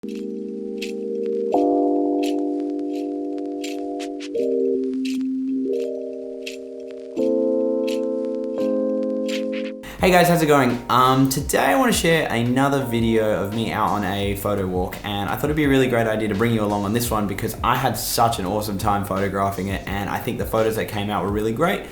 Hey guys, how's it going? Today I want to share another video of me out on a photo walk, and I thought it'd be a really great idea to bring you along on this one because I had such an awesome time photographing it, and I think the photos that came out were really great.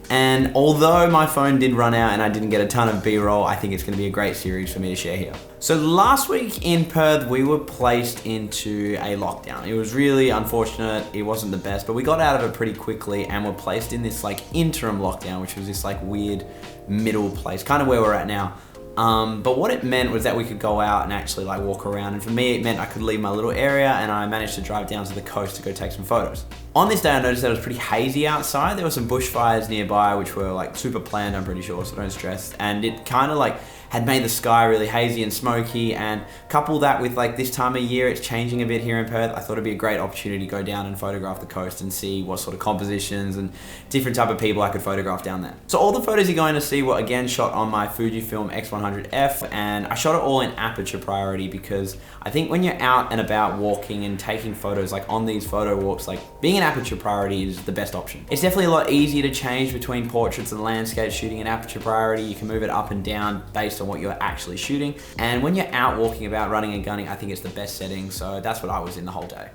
And although my phone did run out and I didn't get a ton of B-roll, I think it's going to be a great series for me to share here. So last week in Perth, we were placed into a lockdown. It was really unfortunate. It wasn't the best, but we got out of it pretty quickly and were placed in this like interim lockdown, which was this like weird middle place, kind of where we're at now. But what it meant was that we could go out and actually like walk around, and for me it meant I could leave my little area, and I managed to drive down to the coast to go take some photos. On this day I noticed that it was pretty hazy outside. There were some bushfires nearby which were like super planned, I'm pretty sure, so don't stress, and it kind of like had made the sky really hazy and smoky, and couple that with like this time of year it's changing a bit here in Perth. I thought it'd be a great opportunity to go down and photograph the coast and see what sort of compositions and different type of people I could photograph down there. So all the photos you're going to see were again shot on my Fujifilm X100F, and I shot it all in aperture priority because I think when you're out and about walking and taking photos like on these photo walks, like being in aperture priority is the best option. It's definitely a lot easier to change between portraits and landscape shooting in aperture priority. You can move it up and down based on what you're actually shooting, and when you're out walking about running and gunning, I think it's the best setting, so that's what I was in the whole day.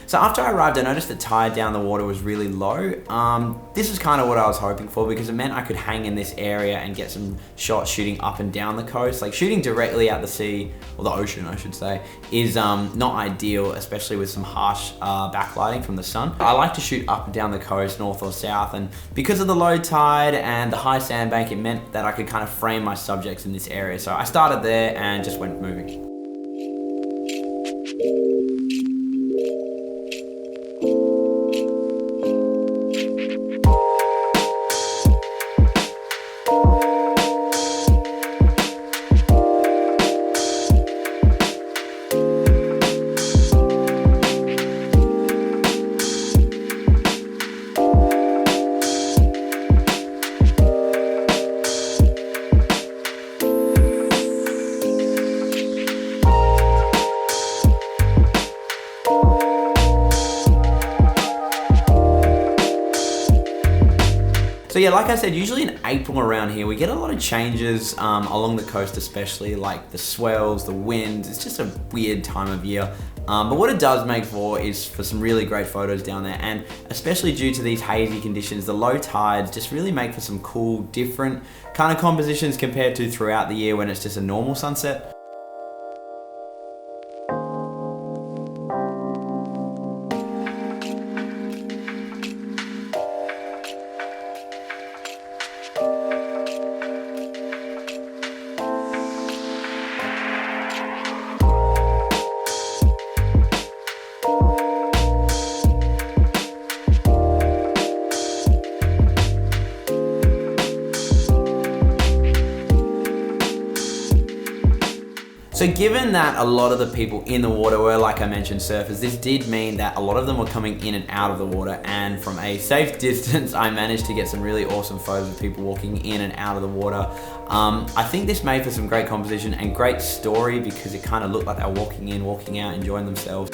So after I arrived, I noticed the tide down the water was really low. This is kind of what I was hoping for because it meant I could hang in this area and get some shots shooting up and down the coast. Like shooting directly at the sea, or the ocean I should say, is not ideal, especially with some harsh backlighting from the sun. I like to shoot up and down the coast, north or south, and because of the low tide and the high sandbank, it meant that I could kind of frame my subjects in this area. So I started there and just went moving. So yeah, like I said, usually in April around here, we get a lot of changes along the coast, especially like the swells, the winds. It's just a weird time of year. But what it does make for is for some really great photos down there. And especially due to these hazy conditions, the low tides just really make for some cool, different kind of compositions compared to throughout the year when it's just a normal sunset. So given that a lot of the people in the water were, like I mentioned, surfers, this did mean that a lot of them were coming in and out of the water, and from a safe distance, I managed to get some really awesome photos of people walking in and out of the water. I think this made for some great composition and great story because it kind of looked like they were walking in, walking out, enjoying themselves.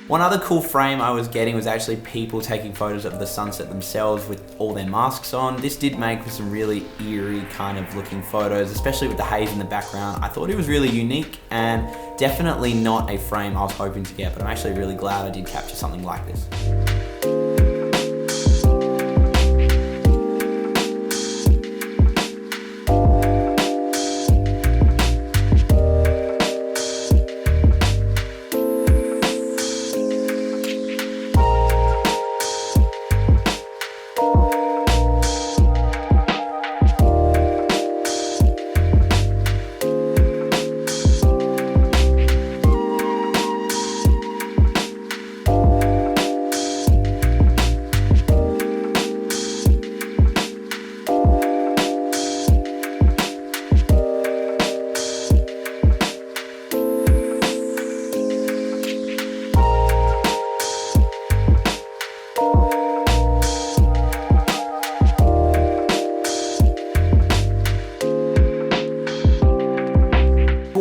One other cool frame I was getting was actually people taking photos of the sunset themselves with all their masks on. This did make for some really eerie kind of looking photos, especially with the haze in the background. I thought it was really unique and definitely not a frame I was hoping to get, but I'm actually really glad I did capture something like this.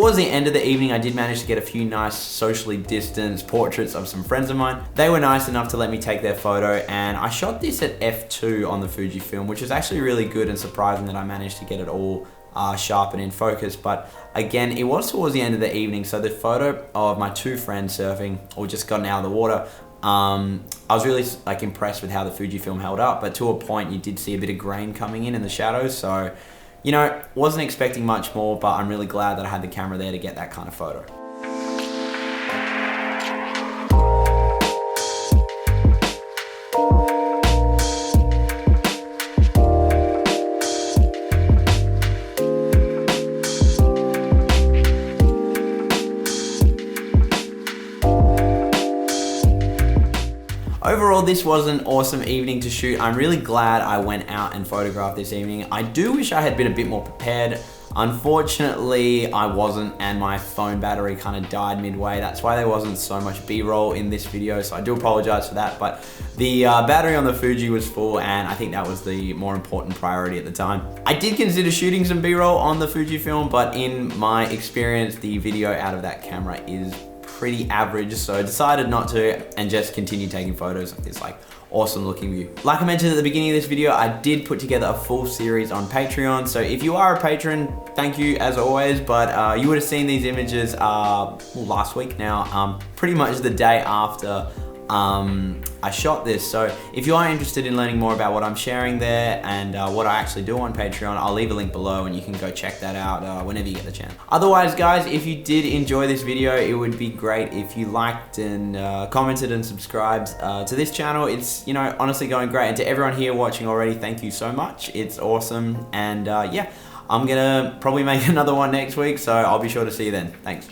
Towards the end of the evening, I did manage to get a few nice socially distanced portraits of some friends of mine. They were nice enough to let me take their photo, and I shot this at f2 on the Fujifilm, which was actually really good and surprising that I managed to get it all sharp and in focus. But again, it was towards the end of the evening, so the photo of my two friends surfing or just gotten out of the water, I was really impressed with how the Fujifilm held up, but to a point you did see a bit of grain coming in the shadows, so you know, wasn't expecting much more, but I'm really glad that I had the camera there to get that kind of photo. Overall, this was an awesome evening to shoot. I'm really glad I went out and photographed this evening. I do wish I had been a bit more prepared. Unfortunately, I wasn't, and my phone battery kind of died midway. That's why there wasn't so much B-roll in this video, so I do apologize for that. But the battery on the Fuji was full, and I think that was the more important priority at the time. I did consider shooting some B-roll on the Fujifilm, but in my experience, the video out of that camera is pretty average, so I decided not to and just continue taking photos of this awesome looking view. Like I mentioned at the beginning of this video, I did put together a full series on Patreon, so if you are a patron, thank you as always, but you would have seen these images last week now, pretty much the day after I shot this. So if you are interested in learning more about what I'm sharing there and what I actually do on Patreon, I'll leave a link below and you can go check that out whenever you get the chance. Otherwise guys, if you did enjoy this video, it would be great if you liked and commented and subscribed to this channel. It's, you know, honestly going great, and to everyone here watching already, thank you so much. It's awesome, and yeah, I'm gonna probably make another one next week, so I'll be sure to see you then. Thanks.